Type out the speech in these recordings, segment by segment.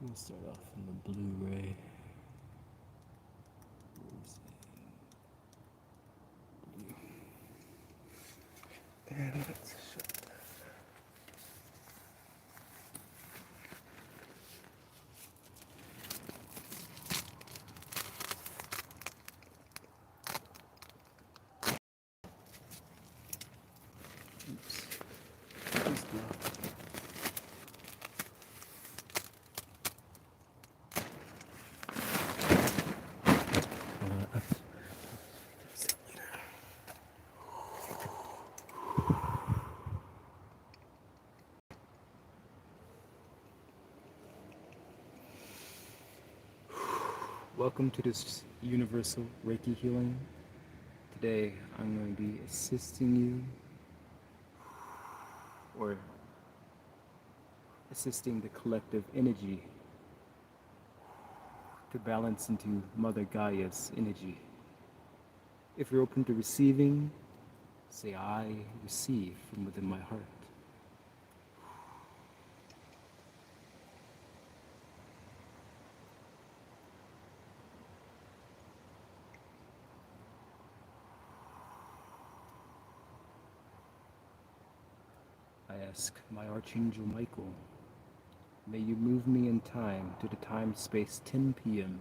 We'll start off in the Blu-ray. And let's show. Oops. Just locked. Uh, Welcome to this universal Reiki healing. Today I'm going to be assisting you, or assisting the collective energy to balance into Mother Gaia's energy. If you're open to receiving, say I receive from within my heart. I ask my Archangel Michael, may you move me in time to the time space 10 p.m.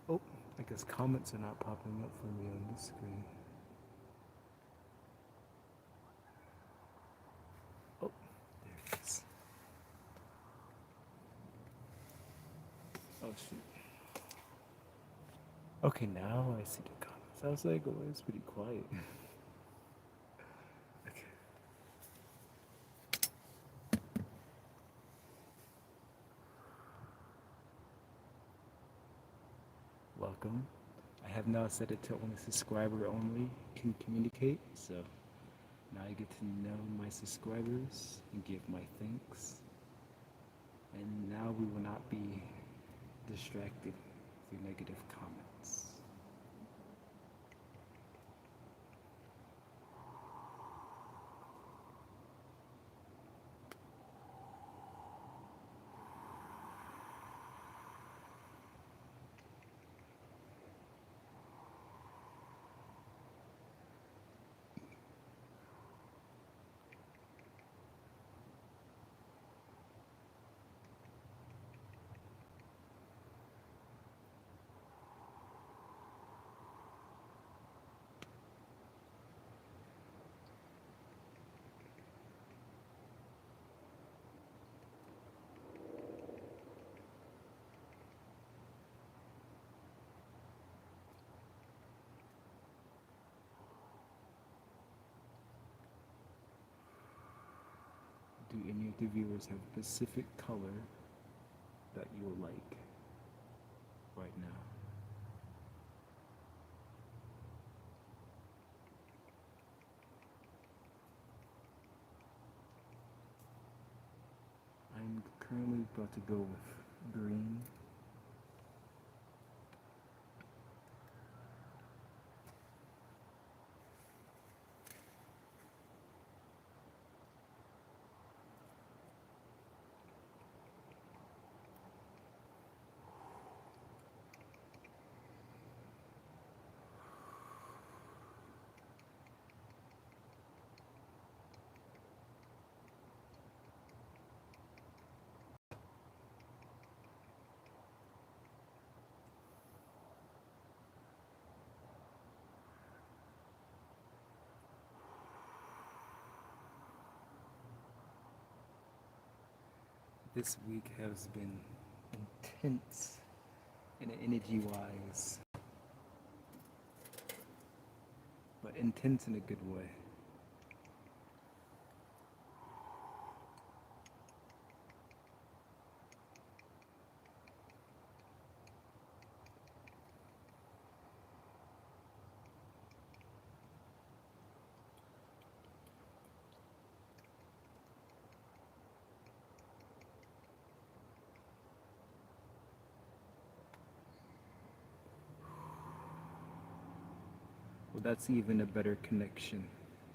Oh, I guess comments are not popping up for me on this screen. Oh, there it is. Oh, shoot. Okay, now I see the comments. I was like, oh, it's pretty quiet. Okay. Welcome. I have now set it to only subscriber only can communicate, so now I get to know my subscribers and give my thanks. And now we will not be distracted through negative comments. Do any of the viewers have a specific color that you will like right now? I'm currently about to go with green. This week has been intense in energy wise, but intense in a good way. Well, that's even a better connection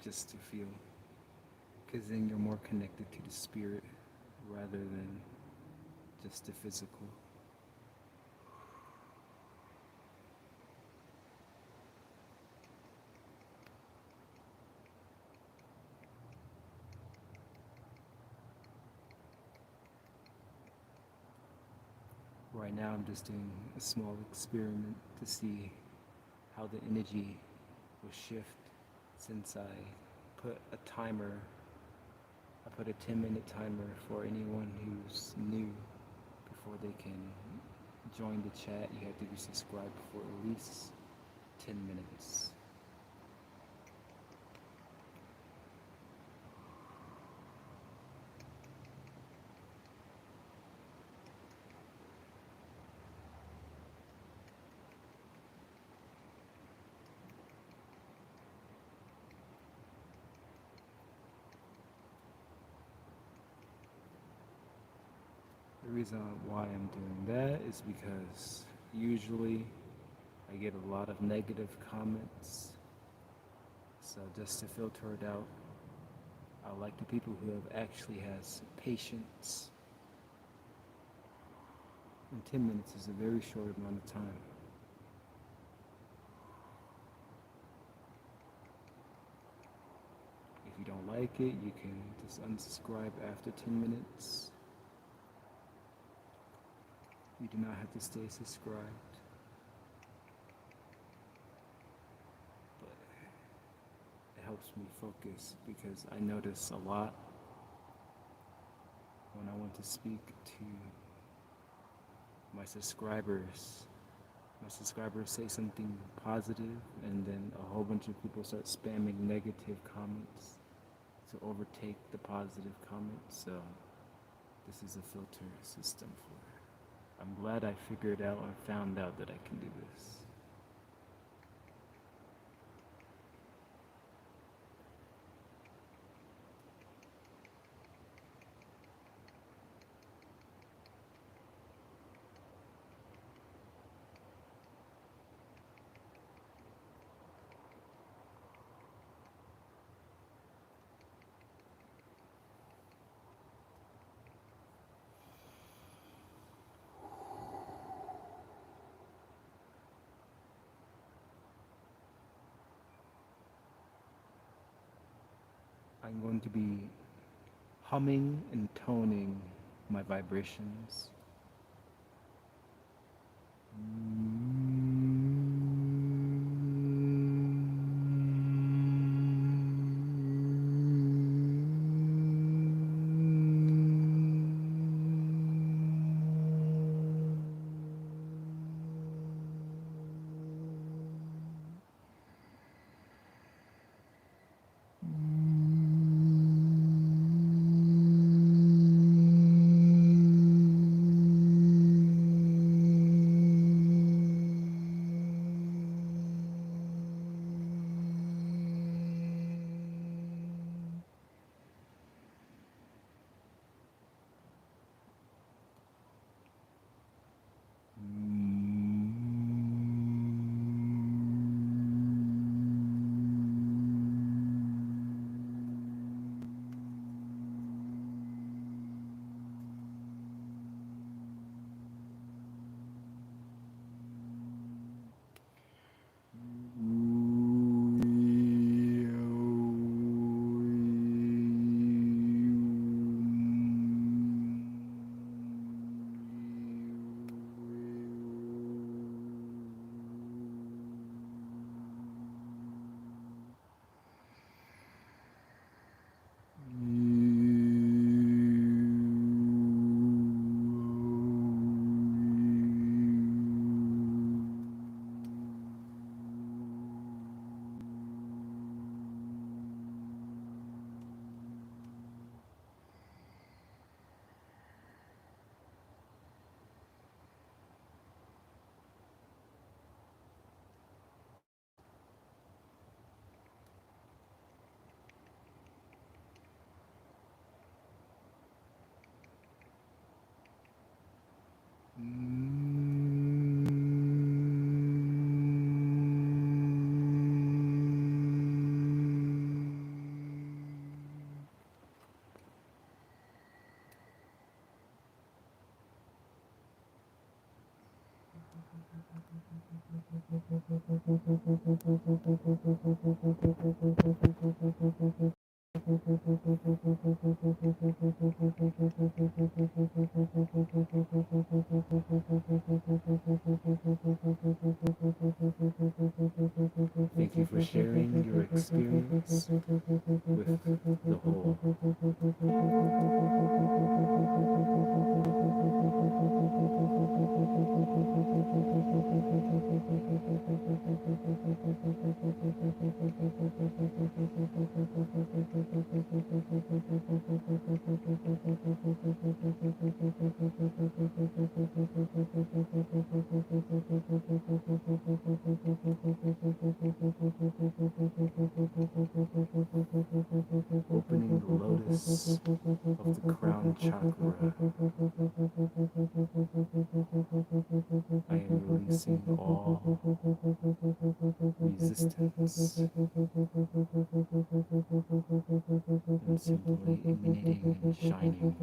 just to feel, because then you're more connected to the spirit rather than just the physical. Right now, I'm just doing a small experiment to see how the energy will shift since I put a timer. I put a 10-minute timer for anyone who's new. Before they can join the chat, you have to be subscribed for at least 10 minutes. The reason why I'm doing that is because usually I get a lot of negative comments. So just to filter it out, I like the people who have actually has patience. And 10 minutes is a very short amount of time. If you don't like it, you can just unsubscribe after 10 minutes. You do not have to stay subscribed. But it helps me focus because I notice a lot when I want to speak to my subscribers. My subscribers say something positive, and then a whole bunch of people start spamming negative comments to overtake the positive comments. So this is a filter system for it. I'm glad I figured out or found out that I can do this. I'm going to be humming and toning my vibrations. Thank you for sharing your experience with the whole. Opening the lotus of the crown chakra, I am releasing all resistance and simply emitting and shining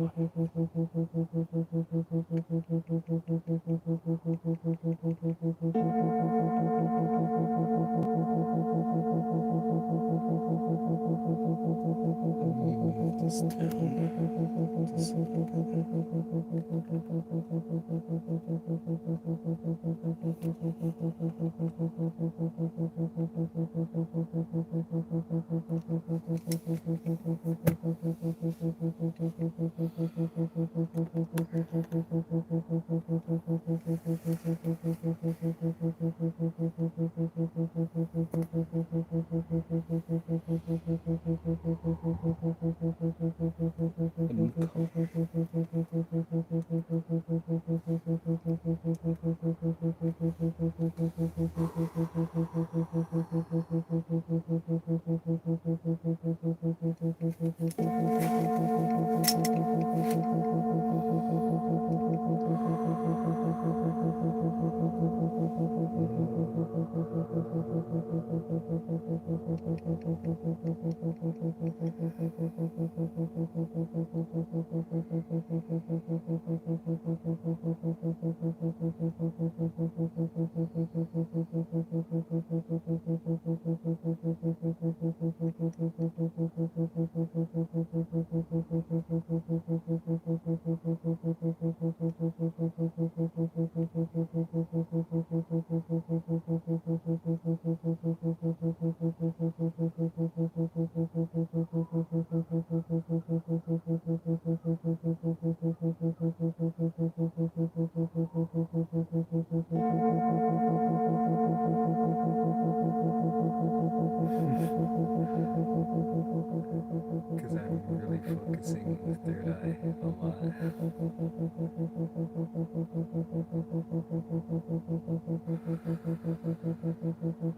Because I'm really focusing the third eye a lot.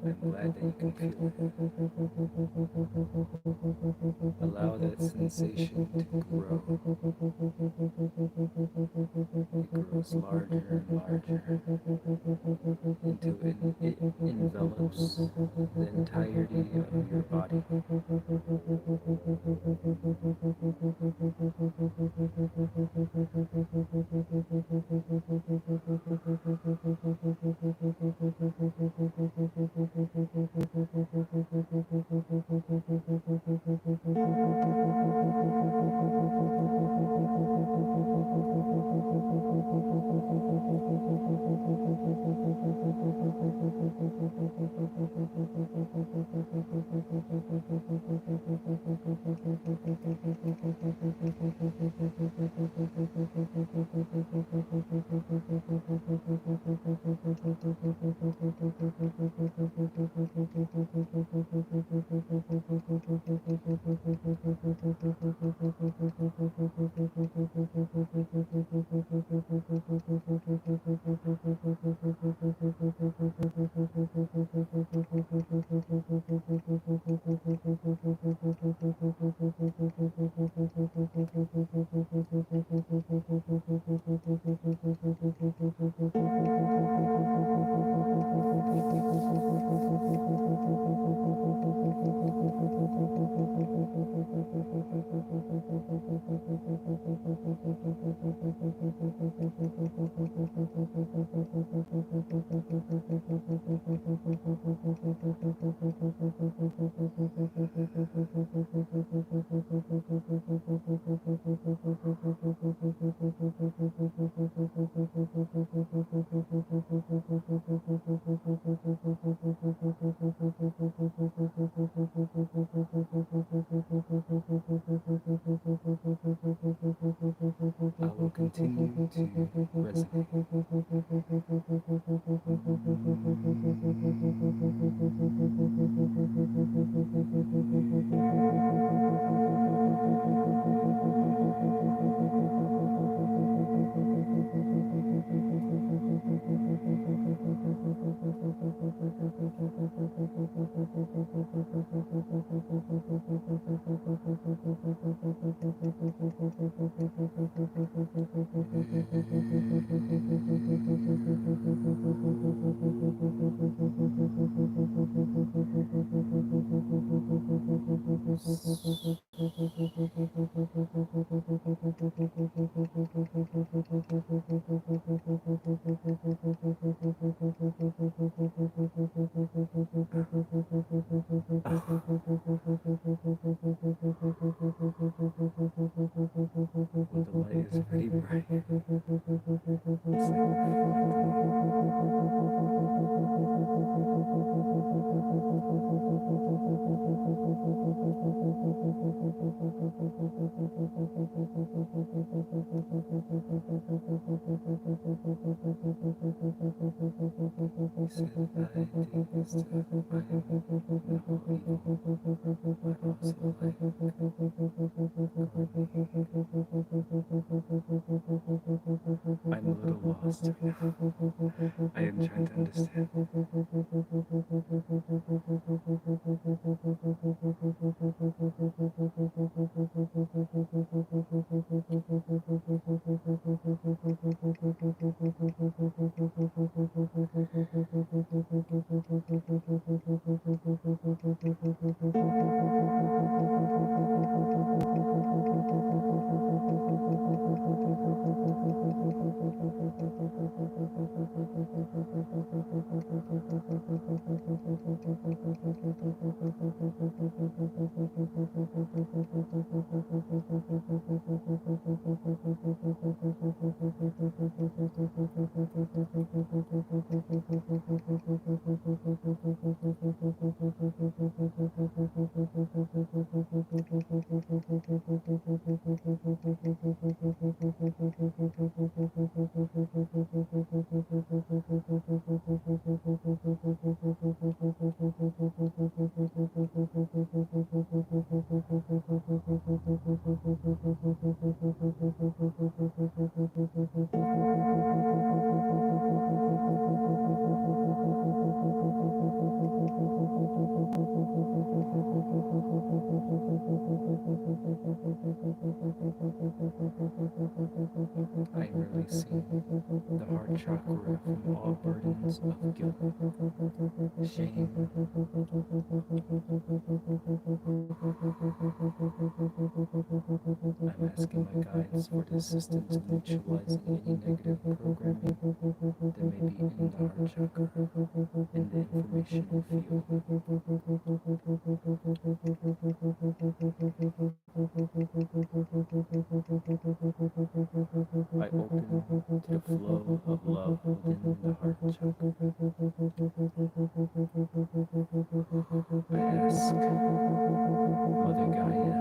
I'm glad that you can feel it. Allow that sensation to grow. It grows larger and larger until it envelops the entirety of your body. I will continue to resonate. Well, the light is pretty bright. It's like you said, I take this time. I am not evil, but also light going. I'm a little lost right now. I am trying to understand. I am releasing the heart chakra from all burdens of guilt, shame, I'm asking my guides for the assistance in neutralizing any negative programming that may be in the heart chakra and the information field. I open to the flow of love within the heart chakra. I ask Mother Gaia,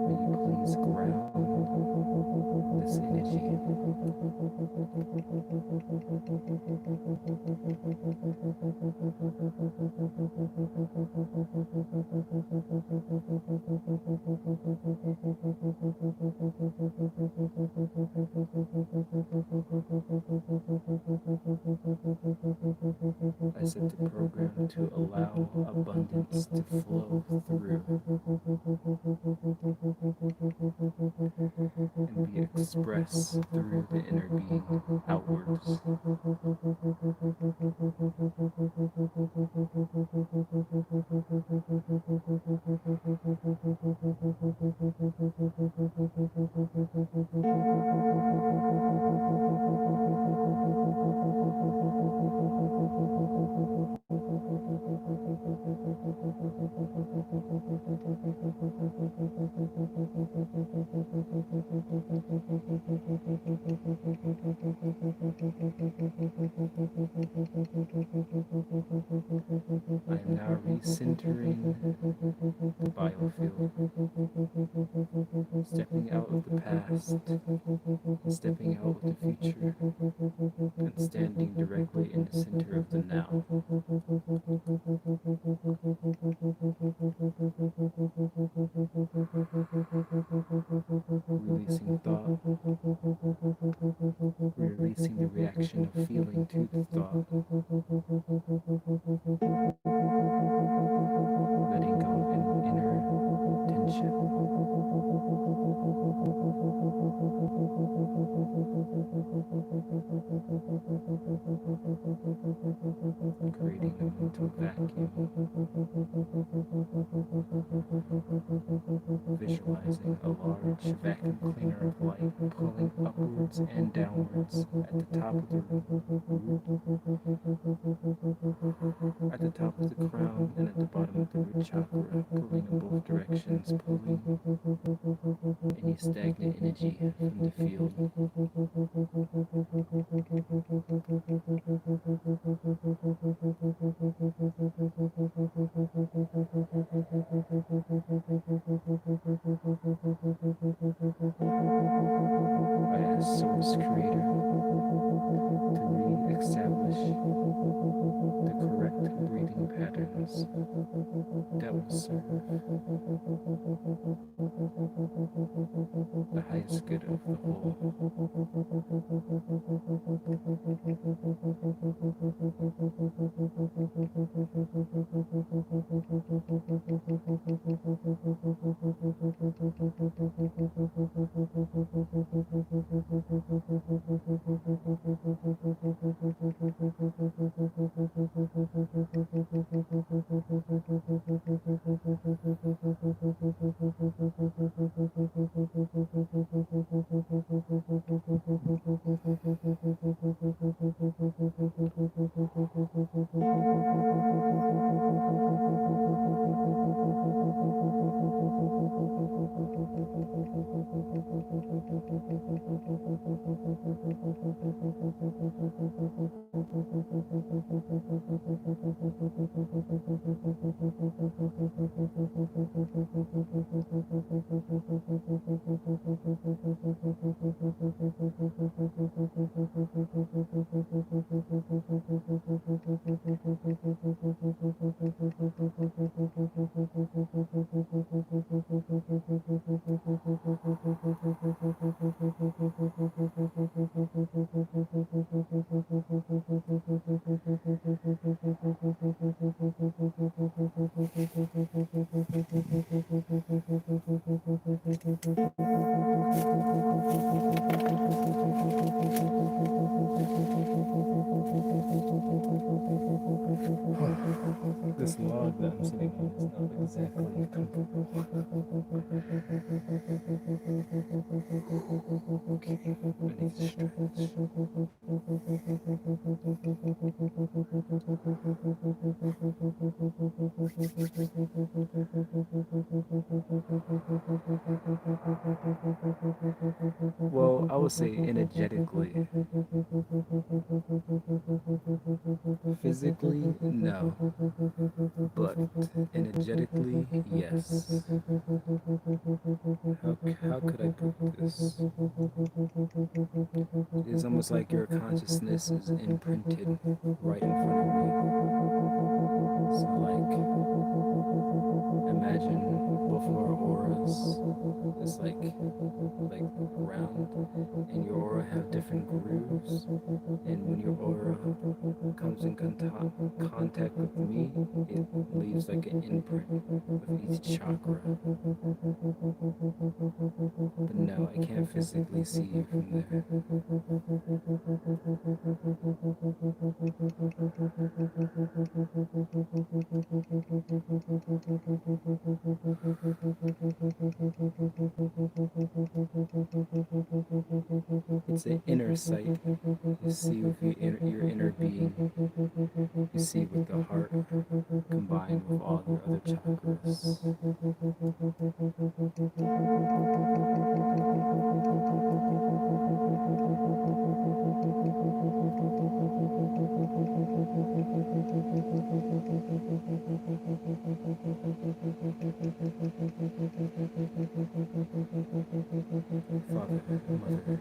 may you please ground this energy. I set the program to allow abundance to flow through and be expressed through the inner being outwards. I am now recentering the biofield, stepping out of the past, stepping out of the future, and standing directly in the center of the now. Releasing thought, releasing the reaction of feeling to the thought, letting go of inner tension, creating a mental vacuum, visualizing a large vacuum cleaner of light pulling upwards and downwards at the top of the root, at the top of the crown and at the bottom of the root chakra, pulling in both directions, pulling any stagnant energy from the field. I ask Source Creator to establish the correct breathing patterns that will serve the highest good of the whole. This log that I'm sitting on is not exactly comfortable. Okay, I need to stretch. Well, I would say energetically. Physically, no. But energetically, yes. How could I put this? It's almost like your consciousness is imprinted right in front of me. So, like, imagine both of our auras is like round, and your aura have different grooves. And when your aura comes in contact with me, it leaves like an imprint with each chakra. But no, I can't physically see you from there. It's an inner sight. You see with your inner being. You see with the heart combined with all your other chakras. Father, mother, light.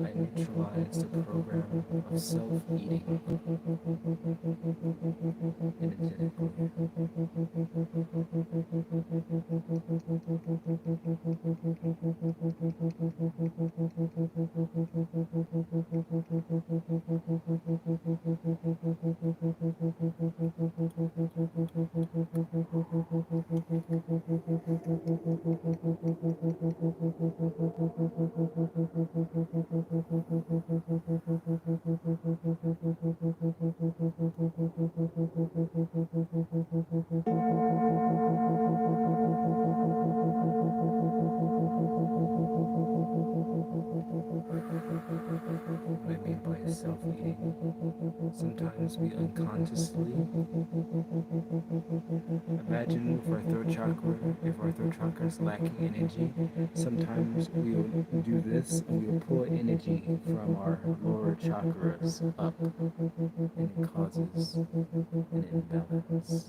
I neutralize the program of self-eating energetically. What I mean by self-eating, sometimes we unconsciously imagine with our throat chakra, if our throat chakra is lacking energy, sometimes we'll do this and we'll pull energy from our lower chakras up and it causes an imbalance.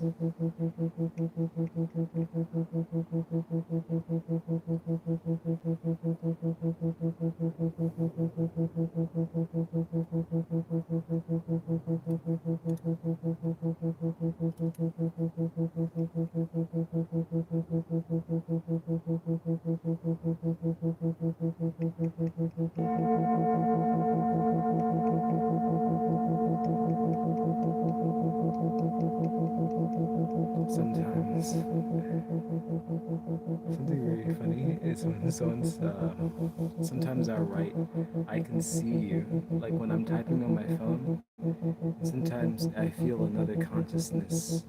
Sometimes something really funny is when someone's sometimes I write, I can see you. Like when I'm typing on my phone, sometimes I feel another consciousness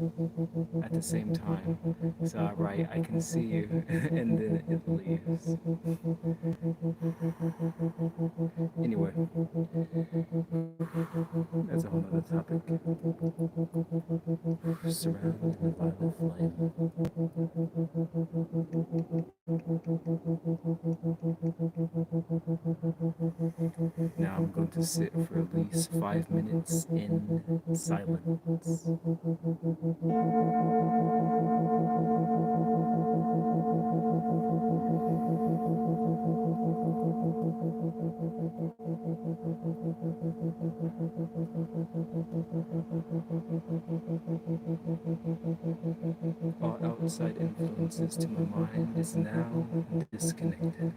at the same time. So I write, I can see you, and then it leaves. Anyway, that's a whole nother topic. Surrounded in the violet flame. Now I'm going to sit for at least 5 minutes in silence. All outside influences to my mind is now disconnected.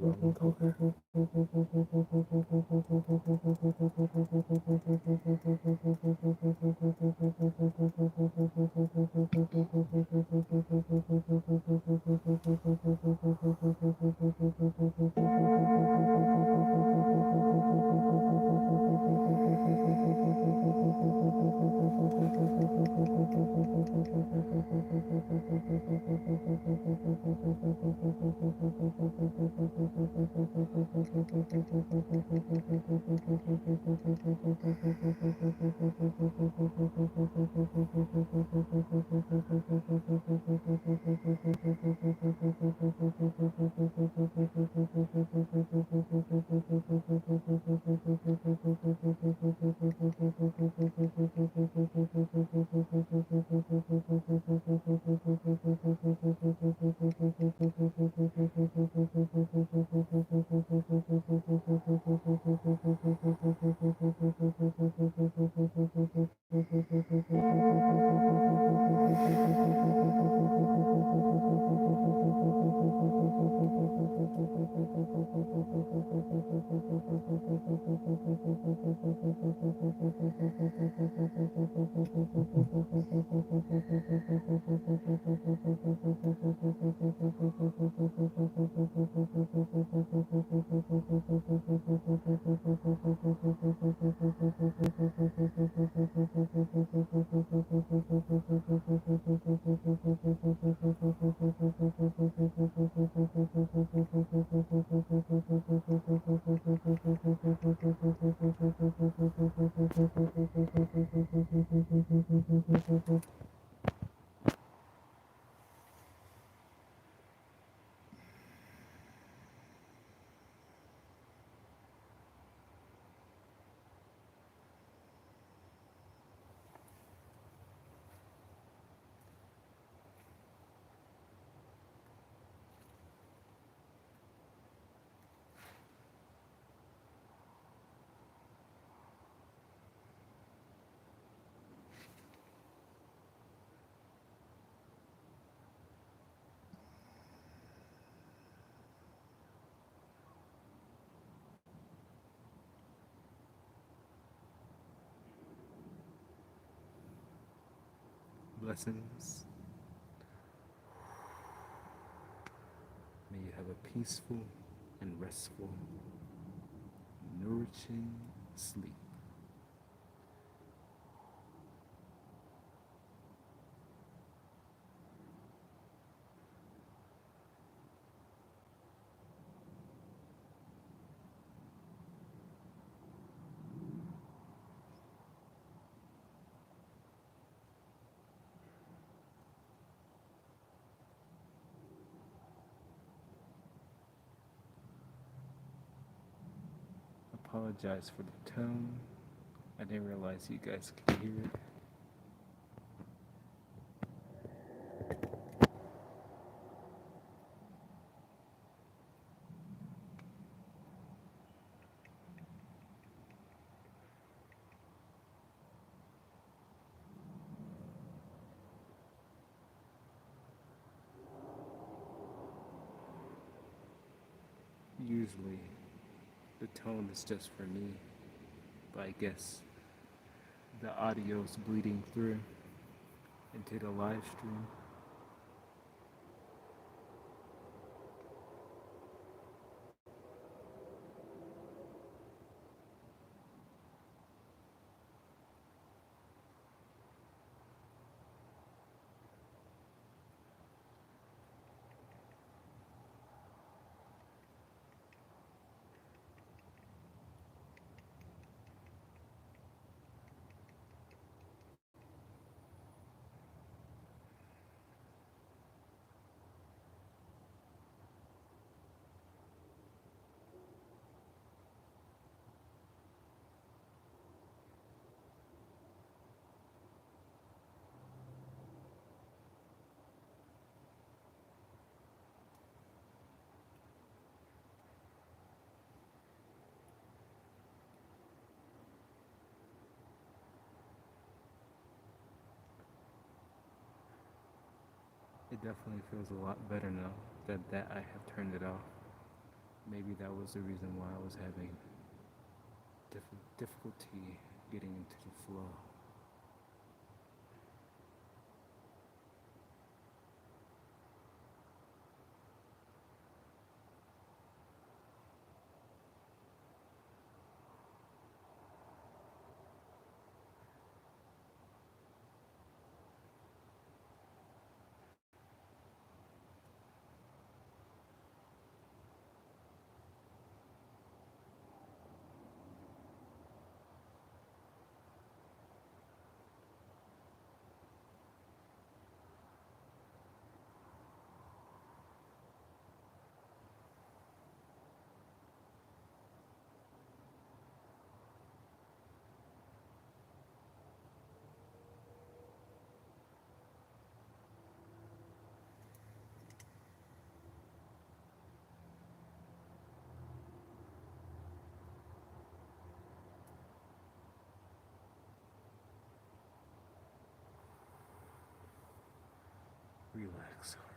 Wrong color. Blessings. May you have a peaceful and restful, nourishing sleep. Apologize for the tone. I didn't realize you guys could hear it. Usually, the tone is just for me, but I guess the audio's bleeding through into the live stream. It definitely feels a lot better now that I have turned it off. Maybe that was the reason why I was having difficulty getting into the flow. Relax, heart.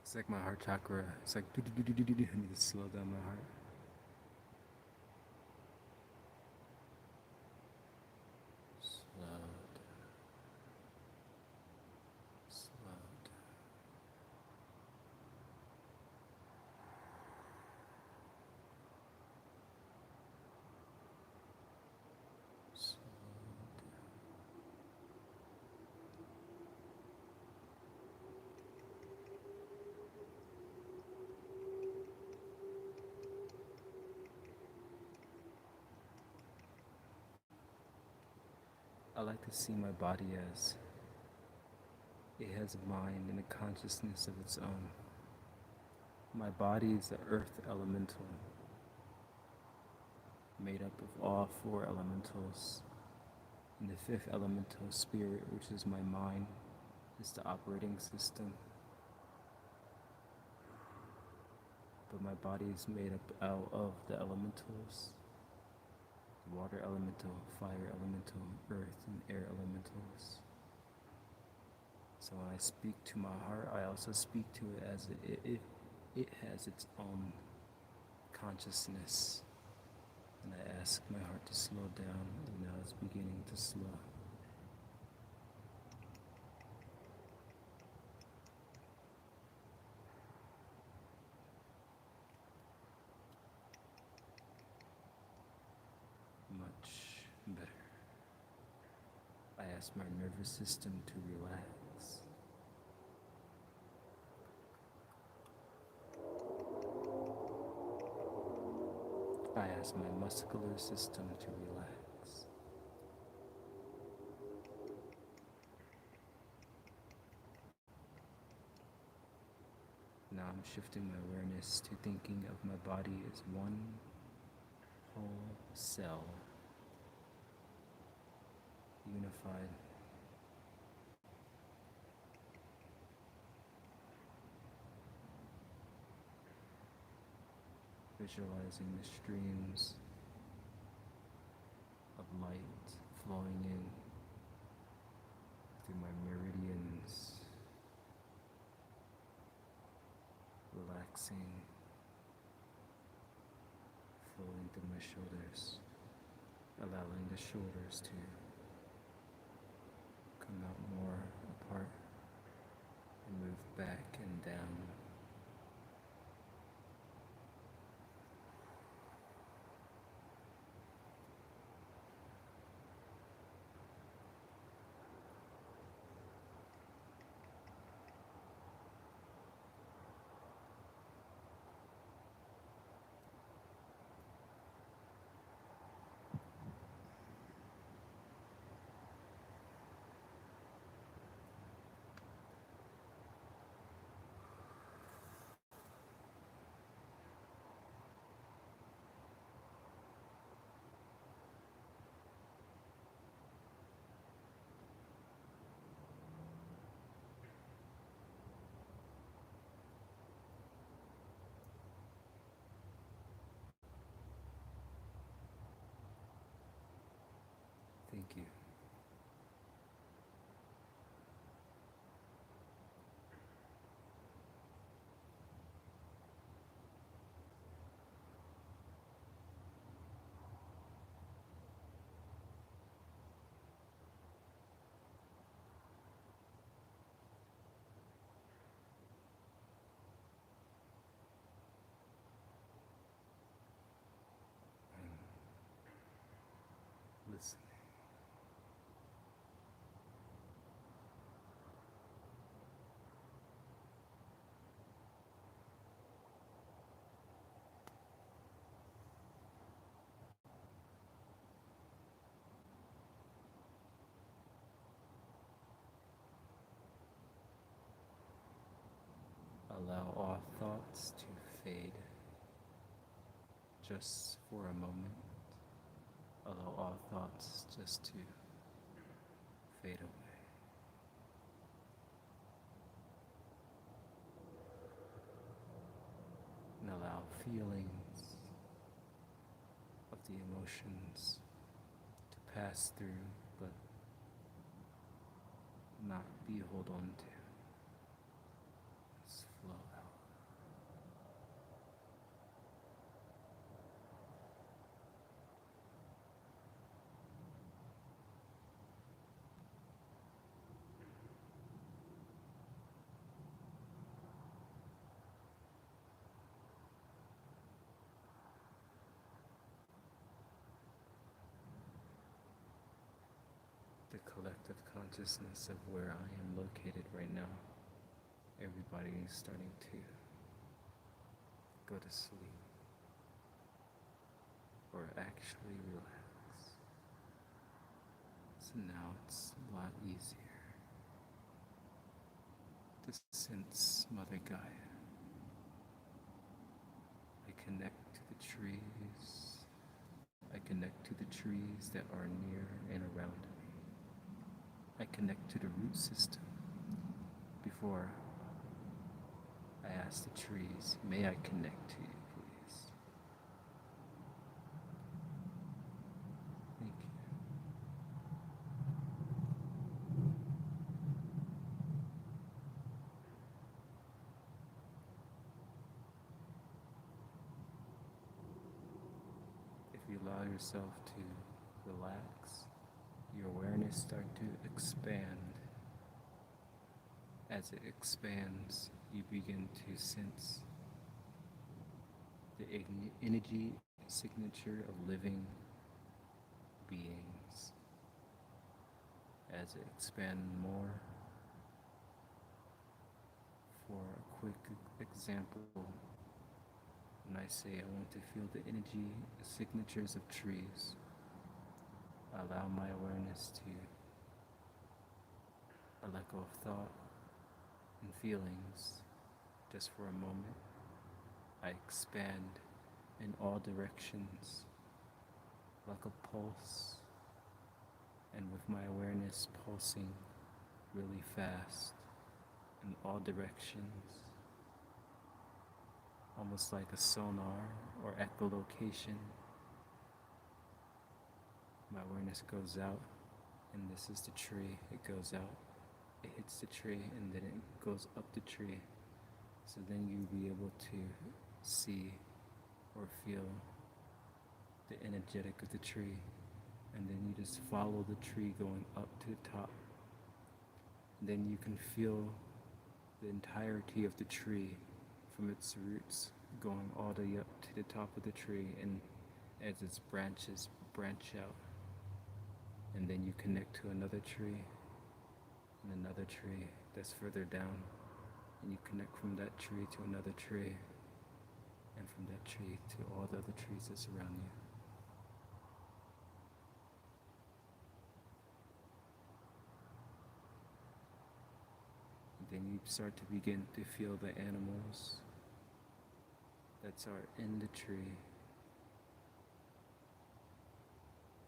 It's like my heart chakra. It's like do do do do do do. I need to slow down my heart. Slow down. Slow down. Slow down. I like to see my body as it has a mind and a consciousness of its own. My body is the earth elemental, made up of all four elementals. And the fifth elemental, spirit, which is my mind, is the operating system. But my body is made up out of the elementals: water elemental, fire elemental, earth and air elementals. So when I speak to my heart, I also speak to it as it has its own consciousness. And I ask my heart to slow down, and now it's beginning to slow. Much better. I ask my nervous system to relax. I ask my muscular system to relax. Now I'm shifting my awareness to thinking of my body as one whole cell, unified. Visualizing the streams of light flowing in through my meridians, relaxing, flowing through my shoulders, allowing the shoulders to come out more apart and move back and down. Thank you. Listen. Allow all thoughts to fade just for a moment. Allow all thoughts just to fade away. and allow feelings of the emotions to pass through but not be hold on to. Just flow out. The collective consciousness of where I am located right now. Everybody is starting to go to sleep or actually relax. So now it's a lot easier to sense Mother Gaia. I connect to the trees. I connect to the trees that are near and around me. I connect to the root system. Before I ask the trees, may I connect to you, please? Thank you. If you allow yourself to relax, your awareness starts to expand. As it expands, you begin to sense the energy signature of living beings. As it expands more, for a quick example, when I say I want to feel the energy signatures of trees, I allow my awareness to let go of thought and feelings just for a moment. I expand in all directions like a pulse, and with my awareness pulsing really fast in all directions, almost like a sonar or echolocation. My awareness goes out, and this is the tree. It goes out, it hits the tree, and then it goes up the tree. So then you'll be able to see or feel the energetic of the tree. And then you just follow the tree going up to the top. And then you can feel the entirety of the tree from its roots going all the way up to the top of the tree, and as its branches branch out. And then you connect to another tree and another tree that's further down, and you connect from that tree to another tree, and from that tree to all the other trees that surround you. And then you start to begin to feel the animals that are in the tree.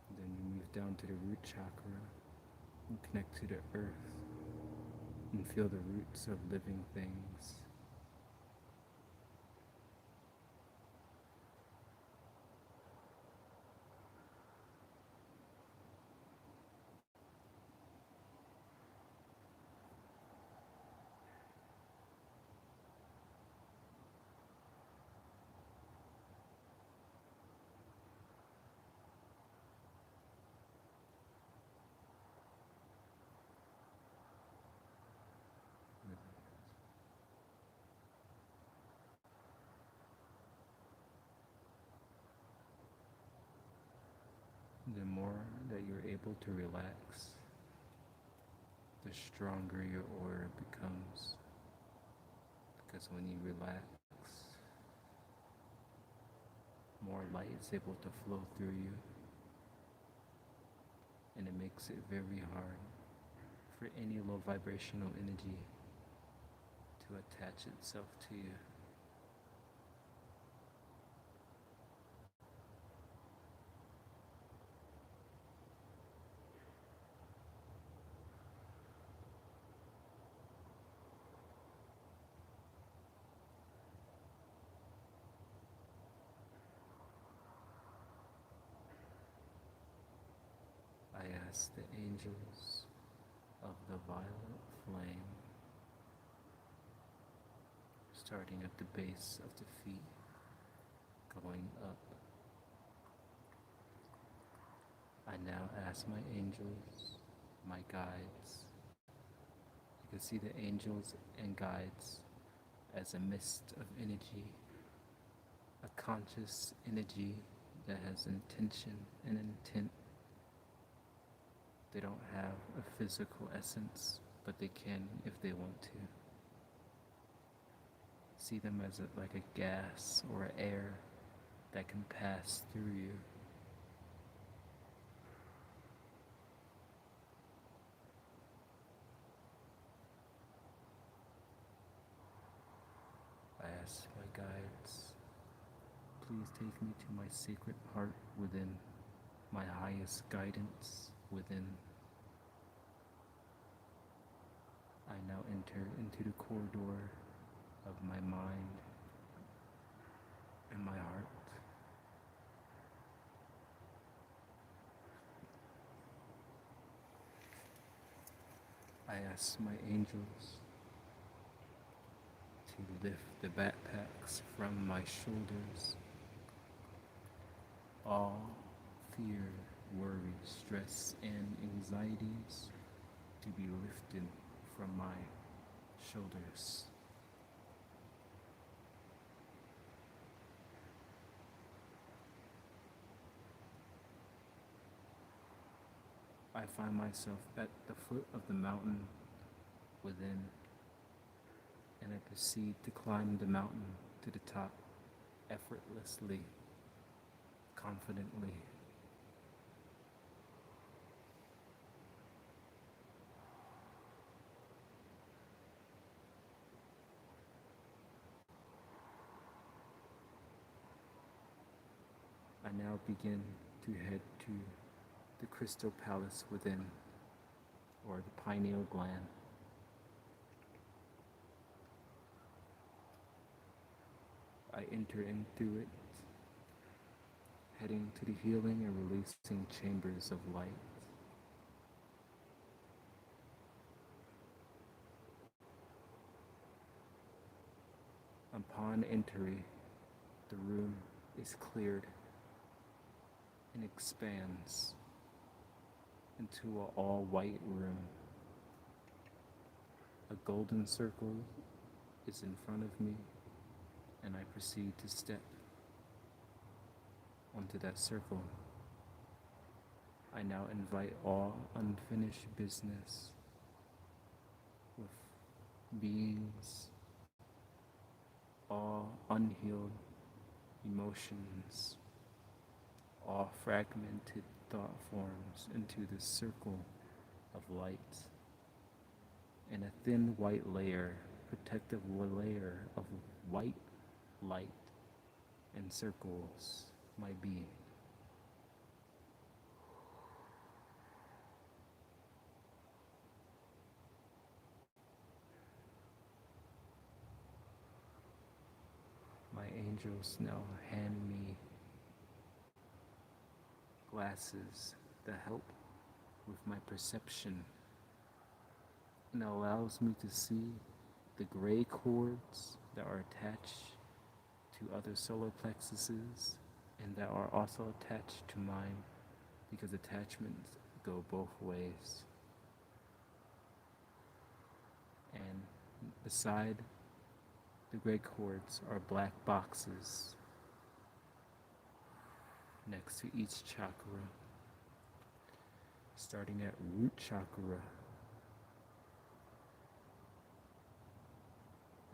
And then you move down to the root chakra and connect to the earth and feel the roots of living things. The more that you're able to relax, the stronger your aura becomes. Because when you relax, more light is able to flow through you, and it makes it very hard for any low vibrational energy to attach itself to you. ask the angels of the violet flame, starting at the base of the feet, going up. I now ask my angels, my guides. You can see the angels and guides as a mist of energy, a conscious energy that has intention and intent. They don't have a physical essence, but they can if they want to. See them as like a gas or air that can pass through you. I ask my guides, please take me to my sacred heart within, my highest guidance within. I now enter into the corridor of my mind and my heart. I ask my angels to lift the backpacks from my shoulders. All fear, worry, stress, and anxieties to be lifted from my shoulders. I find myself at the foot of the mountain within, and I proceed to climb the mountain to the top effortlessly, confidently. I now begin to head to the crystal palace within, or the pineal gland. I enter into it, heading to the healing and releasing chambers of light. Upon entry, the room is cleared and expands into an all-white room. A golden circle is in front of me, and I proceed to step onto that circle. I now invite all unfinished business with beings, all unhealed emotions, all fragmented thought forms into this circle of light, and a thin white layer, protective layer of white light encircles my being. My angels now hand me glasses that help with my perception and allows me to see the gray cords that are attached to other solar plexuses and that are also attached to mine, because attachments go both ways. And beside the gray cords are black boxes next to each chakra, starting at root chakra.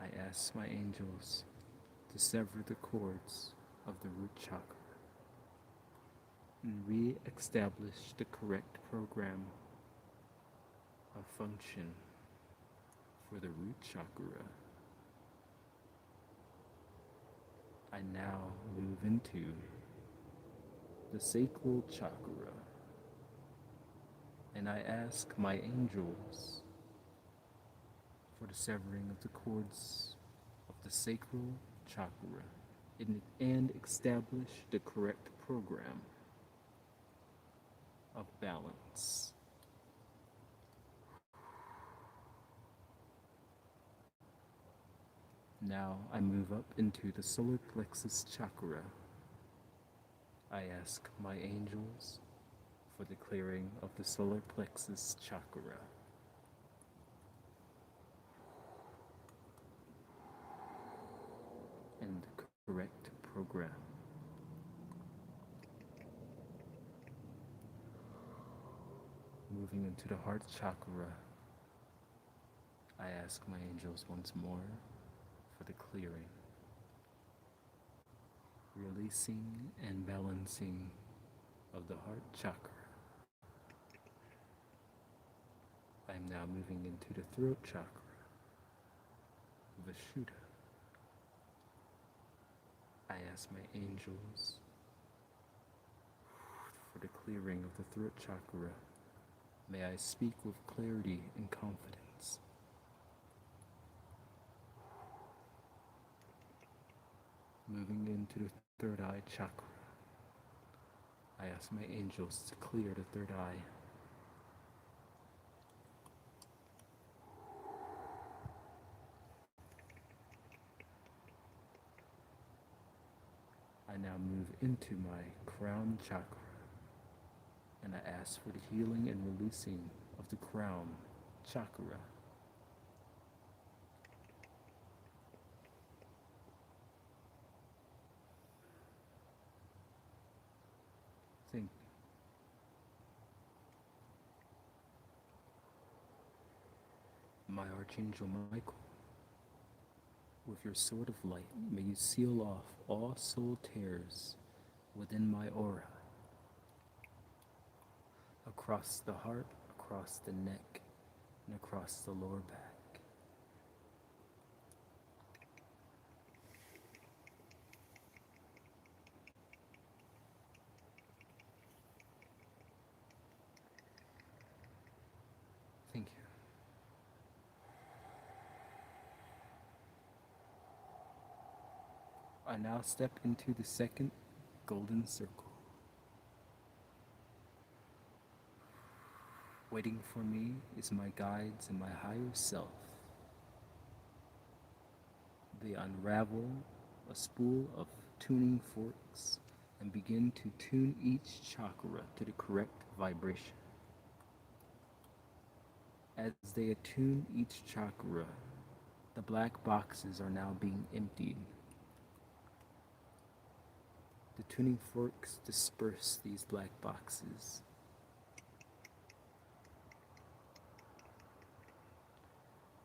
I ask my angels to sever the cords of the root chakra and re-establish the correct program of function for the root chakra. I now move into the sacral chakra, and I ask my angels for the severing of the cords of the sacral chakra and establish the correct program of balance. Now I move up into the solar plexus chakra. I ask my angels for the clearing of the solar plexus chakra. And the correct program. Moving into the heart chakra, I ask my angels once more for the clearing, releasing and balancing of the heart chakra. I am now moving into the throat chakra, Vishuddha. I ask my angels for the clearing of the throat chakra. May I speak with clarity and confidence. Moving into the third eye chakra, I ask my angels to clear the third eye. I now move into my crown chakra, and I ask for the healing and releasing of the crown chakra. Thank you. My Archangel Michael, with your sword of light, may you seal off all soul tears within my aura, across the heart, across the neck, and across the lower back. Thank you. I now step into the second golden circle. Waiting for me is my guides and my higher self. They unravel a spool of tuning forks and begin to tune each chakra to the correct vibration. As they attune each chakra, the black boxes are now being emptied. The tuning forks disperse these black boxes.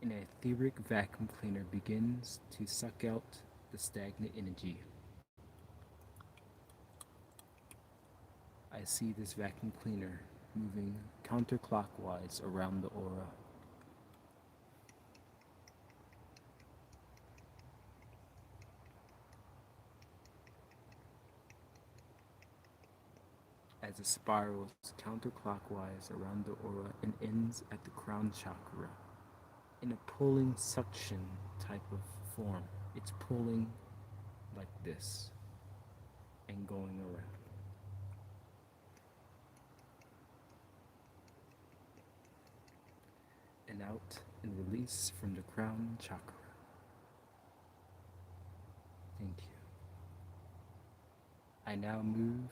An etheric vacuum cleaner begins to suck out the stagnant energy. I see this vacuum cleaner moving counterclockwise around the aura. As it spirals counterclockwise around the aura and ends at the crown chakra in a pulling suction type of form. It's pulling like this and going around. And out and release from the crown chakra. Thank you. I now move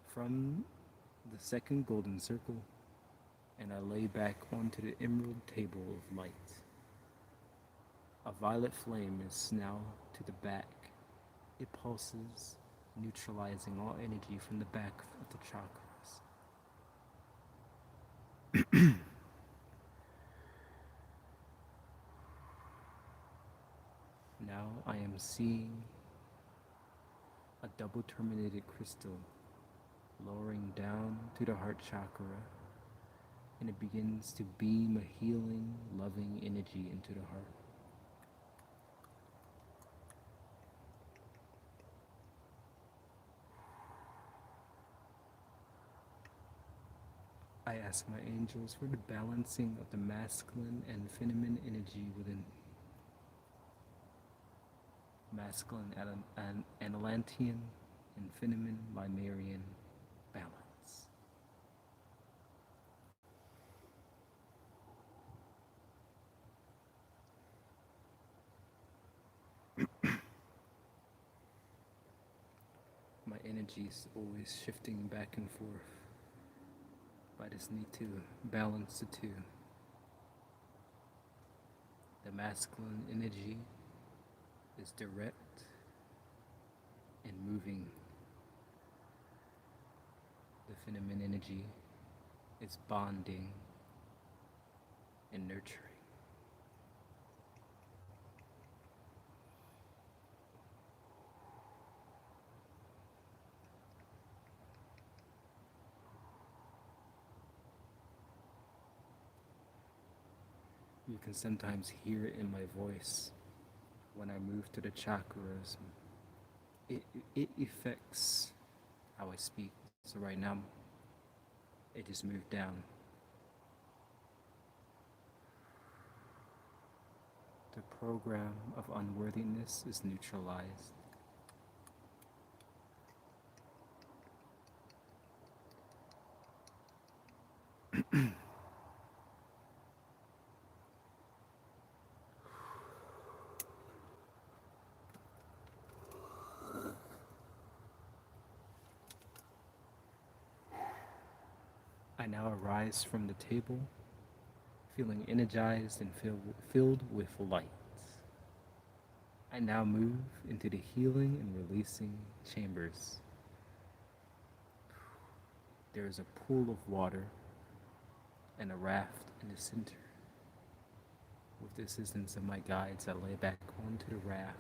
from the second golden circle and I lay back onto the emerald table of light. A violet flame is now to the back. It pulses, neutralizing all energy from the back of the chakras. Now I am seeing a double terminated crystal lowering down to the heart chakra, and it begins to beam a healing, loving energy into the heart. I ask my angels for the balancing of the masculine and feminine energy within masculine Atlantean and feminine Limerian balance. energy's always shifting back and forth. But I just need to balance the two. The masculine energy is direct and moving. The feminine energy is bonding and nurturing. You can sometimes hear it in my voice when I move to the chakras. It, it affects how I speak. So right now, it just moved down. The program of unworthiness is neutralized. I now arise from the table, feeling energized and filled with light. I now move into the healing and releasing chambers. There is a pool of water and a raft in the center. With the assistance of my guides, I lay back onto the raft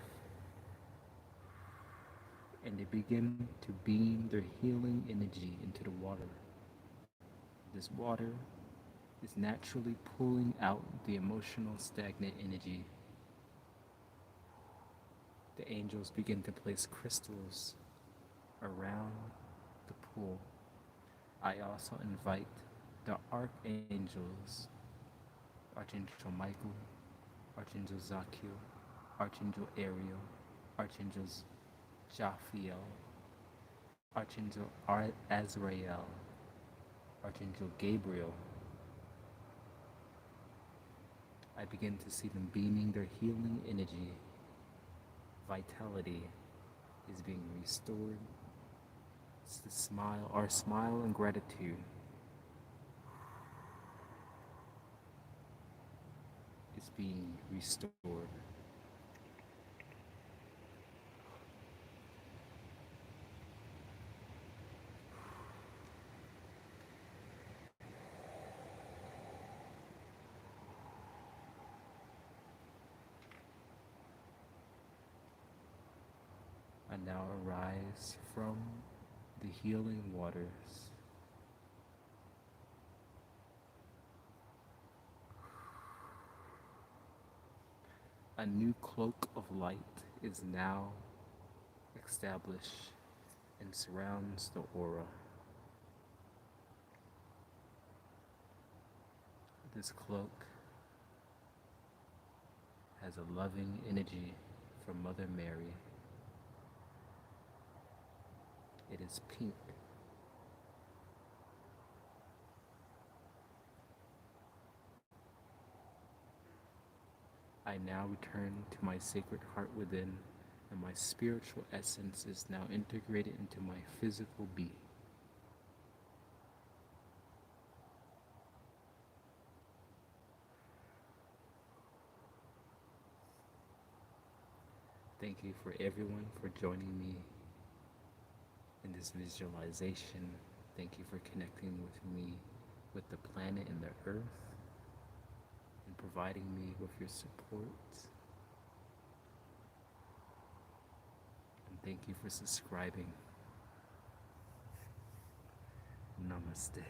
and they begin to beam their healing energy into the water. This water is naturally pulling out the emotional stagnant energy. The angels begin to place crystals around the pool. I also invite the archangels, Archangel Michael, Archangel Zakiel, Archangel Ariel, Archangel Jophiel, Archangel Azrael, Archangel Gabriel. I begin to see them beaming their healing energy. Vitality is being restored. It's the smile, our smile and gratitude is being restored. I now arise from the healing waters. A new cloak of light is now established and surrounds the aura. This cloak has a loving energy from Mother Mary. It is pink. I now return to my sacred heart within, and my spiritual essence is now integrated into my physical being. Thank you for everyone for joining me in this visualization. Thank you for connecting with me, with the planet and the earth, and providing me with your support. And thank you for subscribing. Namaste.